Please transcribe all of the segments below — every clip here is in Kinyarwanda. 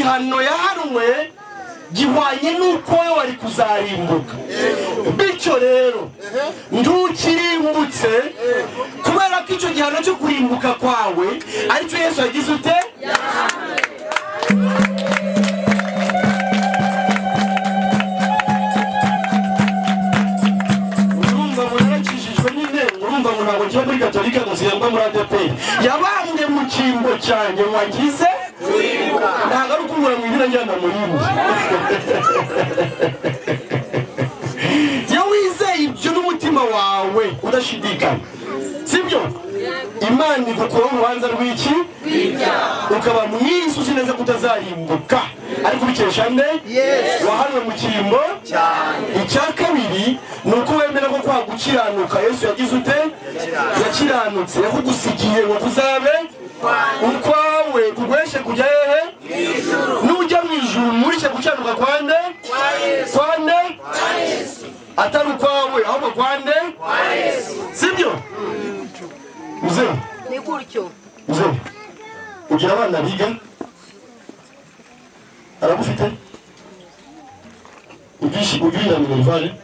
igihano yahanwe gihwanye n'uko we wari kuzarimbuka. Bityo rero ntukirimbutse kubera ko icyo gihano cyo kurimbuka kwawe aricyo Yesu yagize ute? Urumva murakijijwe nyine, urumva ntabwo kiba muri Gatolika gusa yamba muri ADP. Yabambwe mu cyimbo cyanjye wagize ntabwo ari ukumura mu ibira njyana muri mwe. Iyo wizeye ibyo n'umutima wawe udashidikanya, sibyo? Imana igukuraho urubanza rw'iki? Ukaba mwisi uzi neza kutazarimbuka, ariko ubikesha nde? Wahanuwe mu cyimbo. Icya kabiri ni uko wemera ko kwa gukiranuka Yesu yagize ute? Yakiranutse, yakugusigiye ngo kuzabe ukwawe, kugweshe kujya hehe? Nujya mu ijuru murishe gukiranuka kwande? Kwande? Atari ukwawe ahubwo kwande? Sibyo? Mzee, ni gutyo. Mzee, ugira abana biga? Aragufite? Ugirira minervale?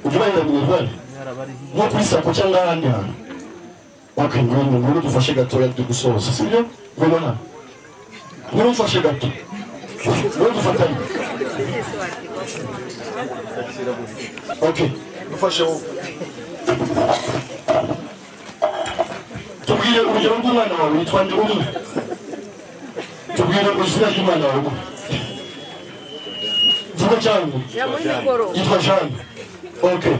Ugirira minervale? Nko kuri sako cyangwa ahandi hantu? Okay, ngwino dufashe gato ya gusoza, sibyo? Ngwino hano. Ngwino mfashe gato. Ngwino dufatanye. Okay, dufashe wowe. Tubwire urugero rw'umwana wawe yitwa nde umwe? Tubwire izina ry'umwana wawe. Vuga cyane. Yitwa Shami. Okay.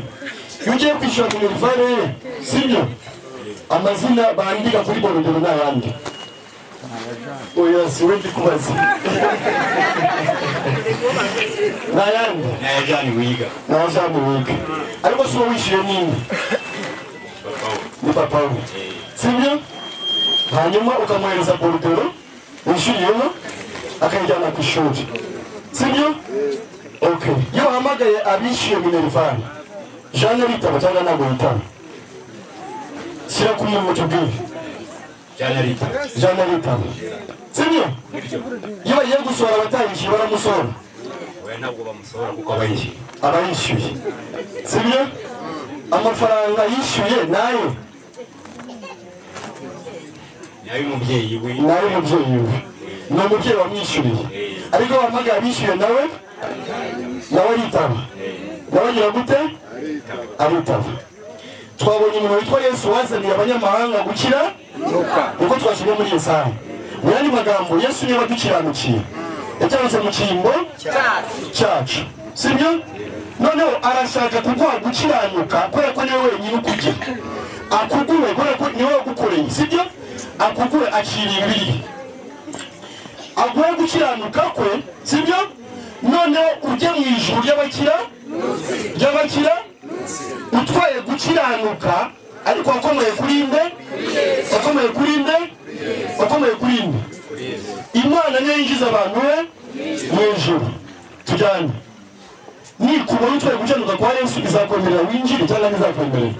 Ugiye kwishyura ku minervale, sibyo? Amazina bandika kuri Bordereau n'ayandi. Oya, si wewe kubaza. N'ayandi. N'ayandi wiga. N'ayandi wiga. Ariko si wowe wishyuye nini? Ni papa we. Sibyo? Hanyuma ukamwohereza Bordereau, wishyuriyeho, akajyana ku ishuri. Sibyo? Okay. Iyo wahamagaye abishyuye minervale, Jean aritaba cyangwa ntabwo yitaba? Sira kumwe mu tubwire. Jean aritaba. Sibyo? Iyo bagiye gusohora abatayishyuye baramusohora. We ntabwo bamusohora kuko abayishyuye. Abayishyuye. Sibyo? Amafaranga yishyuye nayo. Nayo umubyeyi we. Nayo umubyeyi we. Ni umubyeyi wamwishyuriye. Ariko wahamagaye abishyuye nawe aritaba. Nawe agira gute? Aritaba. Twabonye umuntu witwa Yesu wazaniye abanyamahanga gukira uko twashyiriye muri Yesaya. Mu yandi magambo Yesu niwe wadukiranukiye. Yatanze mu cyimbo cyacu. Sibyo? Noneho arashaka kuguha gukiranuka kubera ko niwe wenyine ukujya. Akuguwe kubera ko niwe wagukoreye. Sibyo? Akuguwe akiriye ibiri. Aguhe gukiranuka kwe, sibyo? Noneho ujye mu ijuru ry'abakira utwaye gukiranuka, ariko wakomeye kuri nde? Wakomeye kuri nde? Imana niyo yinjiza abantu we mu ijuru. Tujyane. Nikubona utwaye gukiranuka kwa Yesu izakwemerera winjire cyangwa ntizakwemerera?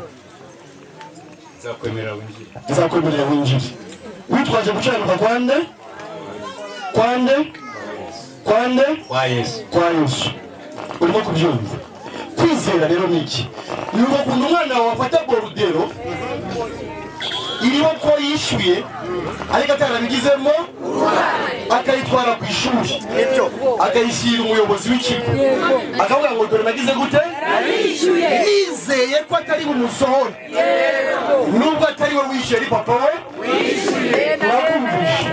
Izakwemerera winjire. Witwaje gukiranuka kwa nde? Kwa Yesu. Urimo kubyumva? Kwizera rero niki? Ni ukuntu umwana wawe afata Bordereau iriho ko yishyuye ariko atarabigizemo akayitwara ku ishuri, akayishyira umuyobozi w'ikigo, akavuga ngo dore nagize gute? Yizeye ko atari bumusohore, nubwo atari we wishyuye, ari papa we urakumvisha.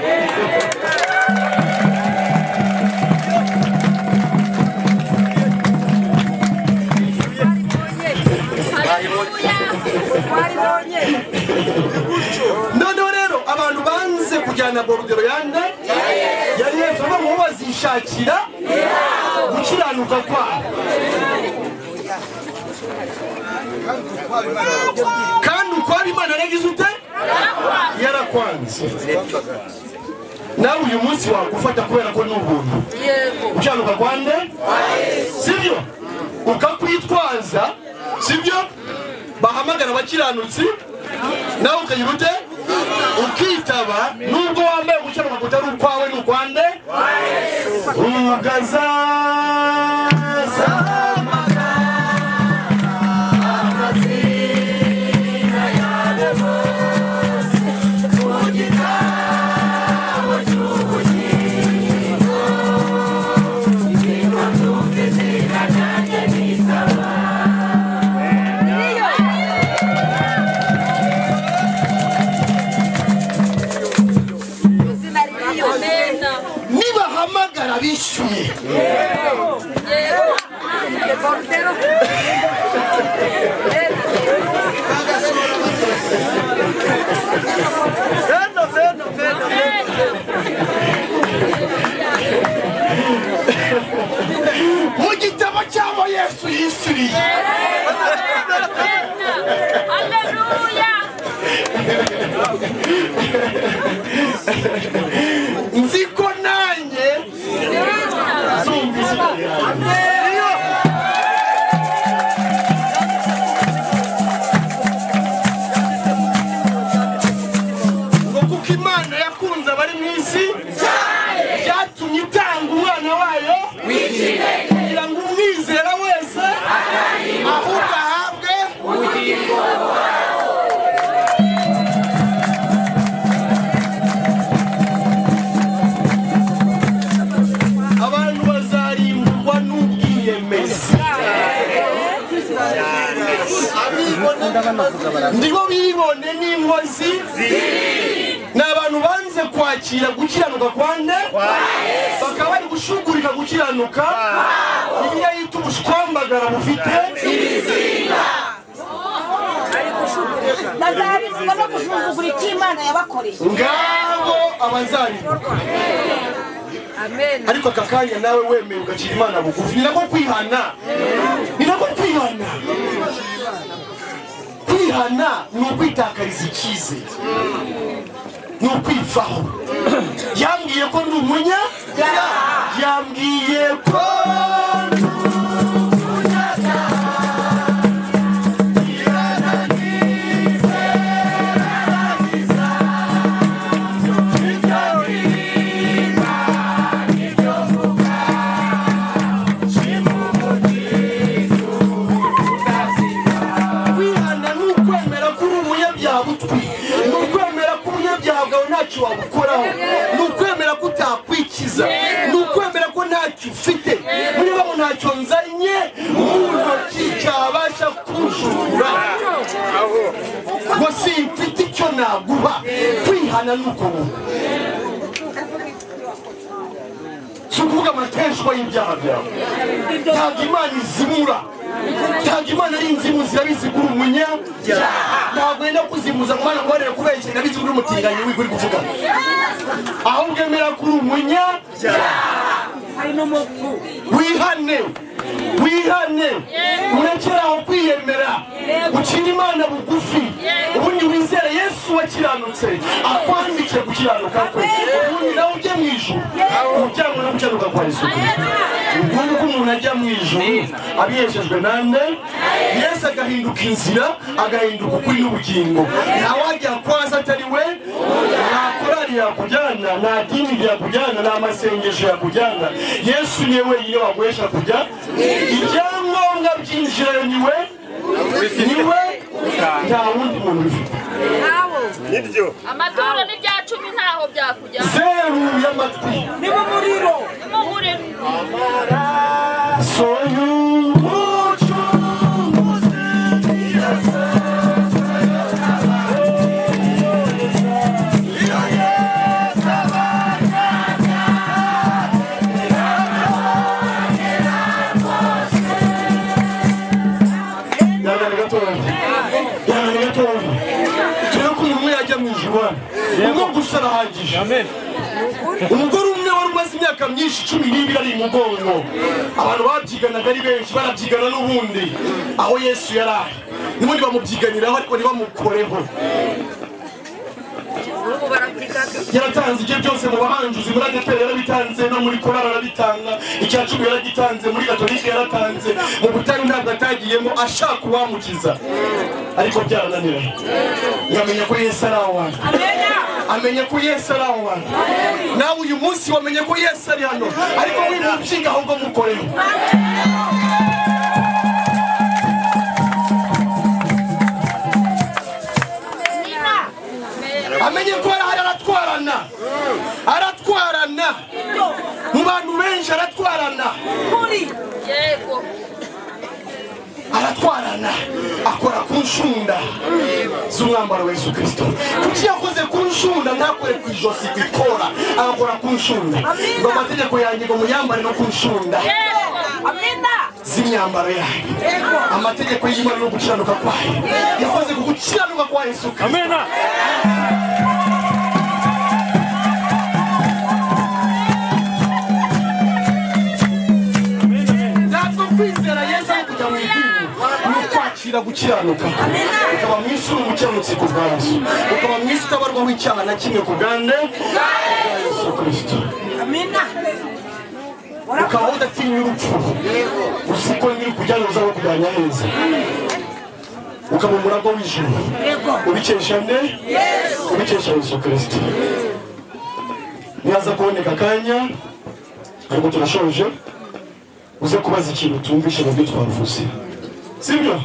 Noneho rero abantu banze kujyana Bordereau yande yari Yesu bamwe bazishakira gukiranuka kwabo, kandi uko Imana yagize ute? Yarakwanze. Nawe uyu munsi wagufata kubera ko n'ubuntu gukiranuka kwande, sibyo? Ukakwitwaza, sibyo? Bahamagara abakiranutsi nawe ukagira ute? Ukitaba nubwo wambaye gukiranuka nibahamagara bishyuye Bordereau. mu gitabo cyabo Yesu yishyuriye. Haleluya. Nzi ko nanjye zumvise ngo kuko Imana yakunze abari mu isi byatumye itanga umwana wayo kugira ngo umwizera wese ahubwo ahabwe ubugingo. Abantu bazarimburwa n'ubwiyemezi, ndibo bibone n'inkozi, ni abantu banze kwakira gukiranuka kwande, bakaba bari gushugurika gukiranuka, Bibiliya yita ubushwambagara bufite ibizinga. bazarimburwa no gusuzugura icyo Imana yabakoreye. Ngabo abazarimburwa. Ariko aka kanya nawe wemeye ugacira Imana bugufi, ni nako kwihana, ni nako kwihana. Kwihana ni ukwitakariza icyizere, ni ukwivaho. Yambwiye ko ndi umunya, yambwiye ko ntacyo wabukoraho, ni ukwemera ko utakwikiza, ni ukwemera ko ntacyo ufite, niba ngo ntacyo nzanye mu ntoki cyabasha kujura, ngo simfite icyo naguha. Kwihana ni uko si ukuvuga amateshwa y'ibyaha byawe. Ntabwo Imana izimura, ntabwo Imana ari inzimu zirabizi kuri umunyabyaha. Ntabwo yenda kuzimuza ngo Imana nguharire kubeshya, irabizi kuri umutinganyi w'ikuri kuvuga, ahubwo emera kuri umunyabyaha. Wihane, wihane, urekere aho kwiyemera, ucire Imana bugufi, ubundi wizere Yesu wakiranutse akwandike gukiranuka kwe, ubundi nawe ujye mu ijuru ujyanwe no gukiranuka kwa Yesu Kristo. Ubundi ko umuntu ajya mu ijuru abiheshejwe nande, Yesu agahinduka inzira, agahinduka ukuri n'ubugingo. Ntawajya kwaza atari we, nta korali yakujyana, nta dini yakujyana, nta masengesho yakujyana. Yesu niwe wenyine waguhesha kujya, ibyangombwa by'injira niwe, nta wundi muntu ubifite. Ibyo Amaturo n'ibya 10 ntaho byakujya. Zeru y'amatwi Ni mu muriro. umwe gusa arahagije. Umugore umwe wari umaze imyaka myinshi 12 ari mugongo, abantu babyiganaga ari benshi, barabyigana n'ubundi aho Yesu yari n'ubundi bamubyiganiraho ariko ntibamukoreho. yaratanze ibyo byose mu bahanjuzi muri ADEPR yarabitanze no muri korali arabitanga icya 10 yaragitanze muri Gatolika yaratanze mu butari ntabwo atagiyemo ashaka uwamukiza ariko byarananiranye yamenye ko Yesu ari aho amenye ko Yesu ari aho nawe uyu munsi wamenye ko Yesu ari hano ariko wimubyiga ahubwo mukoreho amenye ko aratwarana mu bantu benshi aratwarana aratwarana akora ku nshunda z'umwambaro wa Yesu Kristo kuki yakoze ku nshunda ntakore ku ijosi ikora agakora ku nshunda ngo amategeko yanjye ngo muyambare no ku nshunda z'imyambaro yanyu amategeko y'Imana no gukiranuka kwayo yakoze ku gukiranuka kwa Yesu Kristo amena kwizera Yesu kujya mu idini n'ukwakira gukiranuka ukaba mwisi umukiranutsi ku bwazo ukaba mwisi utabarwaho icyaha na kimwe ku bwande Yesu Kristo amina ukaba udatinya urupfu usiko nyiri kujyana uzaba kujyanya heza ukaba umurago w'ijuru ubikesha nde ubikesha Yesu Kristo nihaza kuboneka akanya ariko turashoje uze kubaza ikintu tumvishe mu byo twavuze sibyo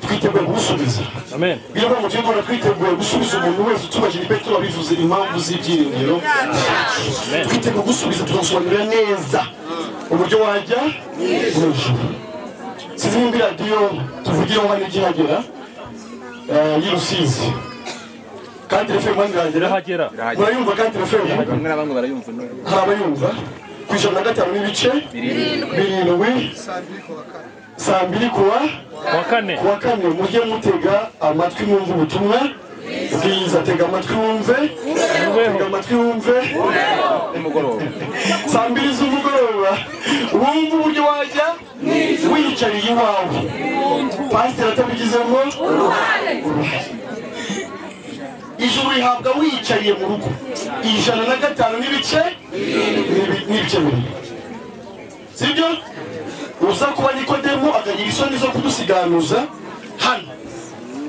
twiteguye gusubiza amen biraba mu gihe twiteguye gusubiza umuntu wese tubajije Petero abivuze impamvu z'ibyiringiro twiteguye gusubiza tugasobanurira neza uburyo wajya hejuru sizimbi radio tuvugira ngo n'igihagera y'Urusizi kandi FM hagera murayumva kandi FM bamwe n'abandi barayumva harabayumva kwijana gatanu n'ibice 7 saa 2 kuwa kane mujye mutega amatwi mwumva ubutumwa bwiza tega amatwi wumve nimugoroba saa 2 z'umugoroba wumva uburyo wajya wiyicariye iwawe pasiteri atabigizemo ijuru rihabwa wiyicariye mu rugo 105 n'ibice 2 sibyo uza kuba Nikodemo akagira isoni zo kudusiganuza hano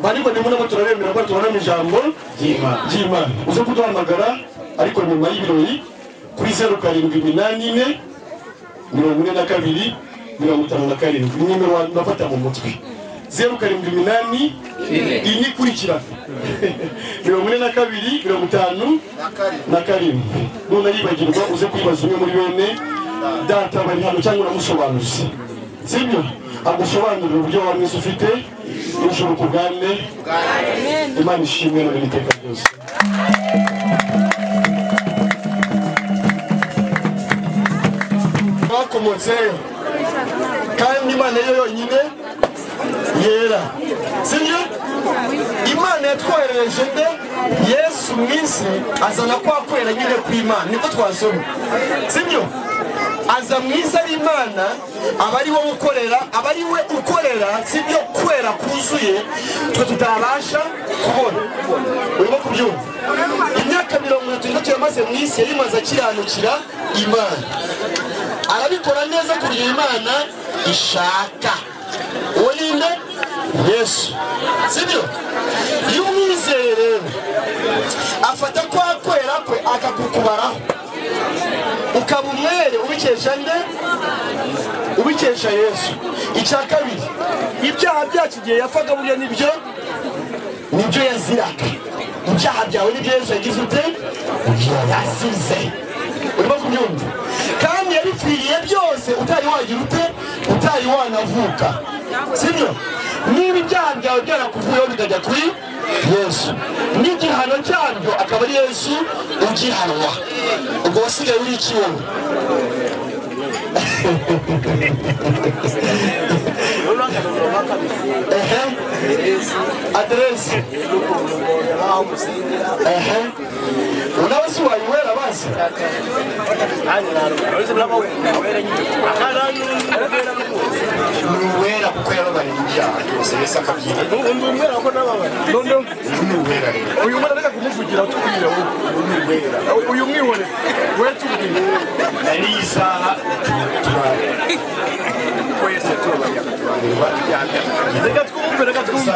bari Nikodemo nabo turabemera ko tubona ijambo ry'Imana uze kuduhamagara ariko nyuma y'ibirori kuri 0784 42 57 nimero nafata mu mutwe 0784 ini kurikira 42 57 none yibagirwa uze kwibaza umwe muri bene data bari hano cyangwa namusobanuze sibyo agusobanurira uburyo wamwise ufite ijuru ku bwande Imana ishimwe no iteka ryose bakomotseyo kandi Imana yo yonyine yera sibyo Imana yatwohereje nde Yesu mwisi azana kwakwera nyine ku Imana niko twasoma sibyo aza mwisi ari Imana abari wo ukorera abari we ukorera sibyo kwera kuzuye twe tutabasha kubona urimo kubyumva imyaka 30 yamaze mwisi yari maze akiranukira Imana arabikora neza kurya Imana ishaka Olinde Yesu sibyo iyo umwizeye afata kwa kwera kwe akakukubaraho ukaba umwere ubikesha nde ubikesha Yesu icya kabiri ibyaha byacu gihe yafaga burya nibyo yaziraga ibyaha byawe nibyo Yesu yagize ute yasize urimo kubyumva kandi yabipfiriye byose utari wagira ute utari wanavuka sibyo niba ibyaha byawe byarakuvuyeho bikajya kuri Yesu n'igihano cyabyo akaba ari Yesu ugihanwa ubwo wasigaye uri ikiwowe adresse unawasi wayiwera basi nuwera kuko yababari ibyaha byose Yesu akabyira nuwera ko nababari uyu mwana reka kumuvugira tukubwira uyu mwihore we tubwiye nari isaha twese tubabaye reka twumve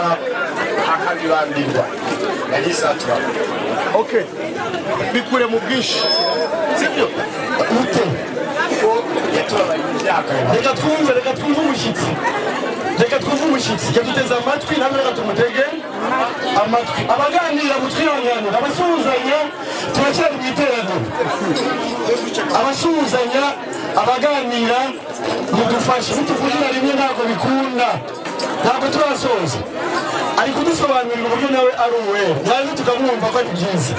akabibambirwa nari isaha turaba okay bikure mu bwinshi sibyo ute ko yatubabaye imyaka reka twumve umushyitsi reka twumve umushyitsi yaduteze amatwi namwe reka tumutege amatwi abaganira mutwihanganira abasuhuzanya turacyari mu iteraniro abasuhuzanya abaganira mudufashe nituvugira rimwe ntabwo bikunda ntabwo turasoza ari kudusobanurira uburyo nawe ari uwera nawe tukamwumva ko ari byiza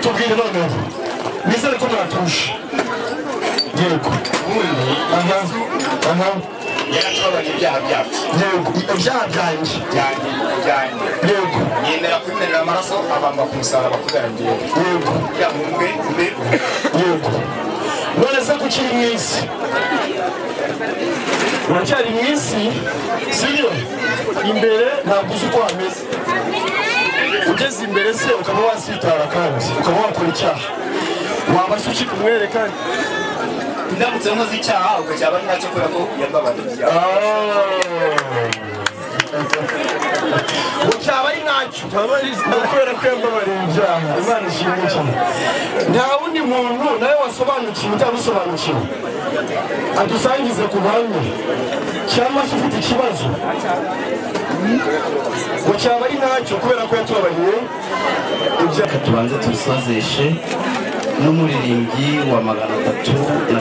tubwire noneho nizere ko muratusha yego aha yaratubabaye ibyaha byacu yego ibyaha byanjye yego yemera kwimerera amaraso abamba ku musaraba kubera ngewe yego yamumbe yego none se kukiri mu isi uracyari mu isi sibyo imbere ntabwo uzi uko hameze ugeze imbere se ukaba wasitara kandi ukaba wakora icyaha waba se ukiri kumwerekana ndamutse nkoze icyaha ubwo cyaba ari nacyo kubera ko yambabariye ibyaha ngo cyaba ari nacyo kubera ko yambabariye ibyaha imana ishimwe cyane nta wundi muntu nawe wasobanukiwe cyangwa usobanukiwe adusangize ku buhamya cyangwa se ufite ikibazo ngo cyaba ari nacyo kubera ko yatubabariye ibyaha tubanze tubisozeshe n'umuririmbyi wa 315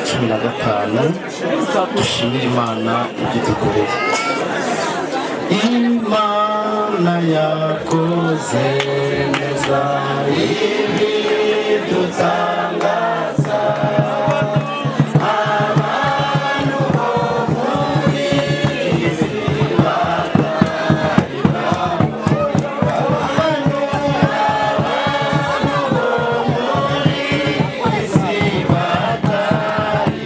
dushimira Imana ibyo dukoreye. Imana yakoze neza ibidutangaza abantu bo muri isi batari abantu bo muri isi batari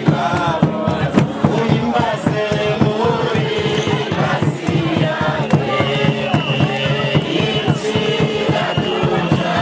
uhimbaze muri Asiya inzira duca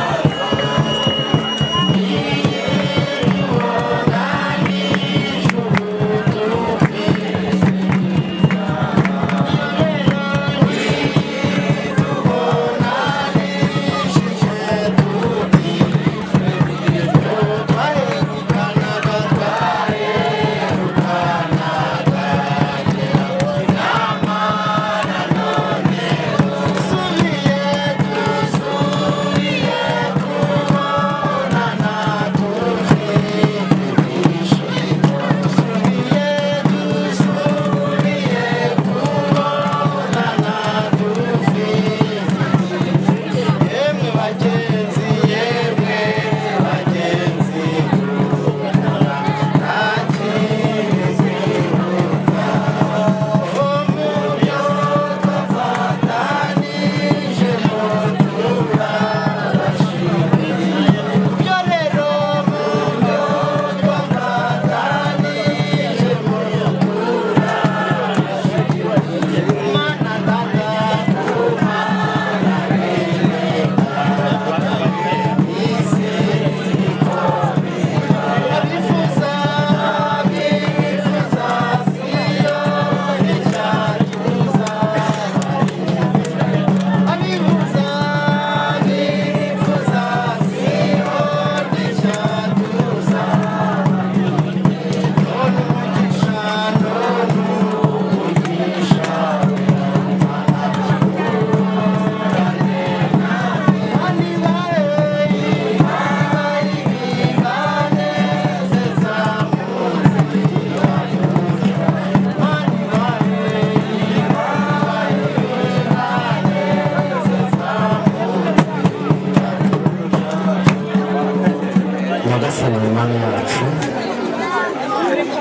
Imana yacu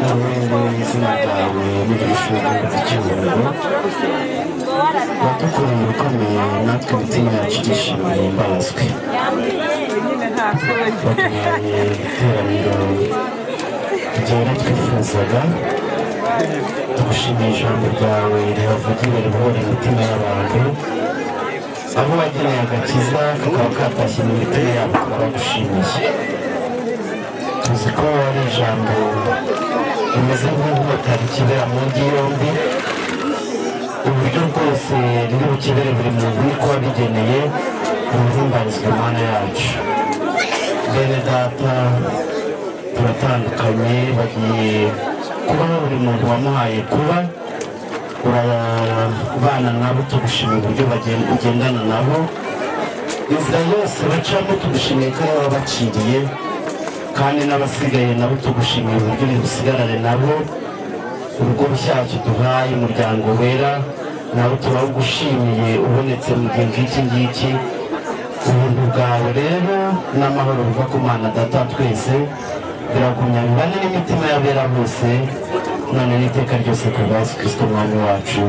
n'ubundi izina ryawe n'ibishobora by'icyubahiro wadukoreye ibikomeye natwe imitima yacu irishimye imbazwe waduhaye iteraniro ryera twifuzaga tugushimiye ijambo ryawe rihavugire ribohora imitima y'abantu aho wageneye agakiza kakaba katashye mu mitima yabo baragushimiye. Tuzi ko ari ijambo rimeze nk'inkota rikibera mu ngi yombi, uburyo bwose riri bukibere buri muntu niko wabigeneye ubuhimbarizwa Imana yacu. Bene data turatandukanye, bagiye kubaho buri muntu wamuhaye kuba, urabana nabo tugushimira uburyo ugendana nabo, inzira yose bacamo tugushimiye ko baba baciriye, kandi n'abasigaye nabo tugushimiye uburyo busigarane nabo. Urugo rushyashya duhaye umuryango wera nabo turawugushimiye ubonetse mu gihe nk'iki ngiki. Ubuntu bwawe rero n'amahoro biva ku Mana Data twese biragumya bibane n'imitima y'abera bose none n'iteka ryose ku bwa Yesu Kristo Mwami wacu.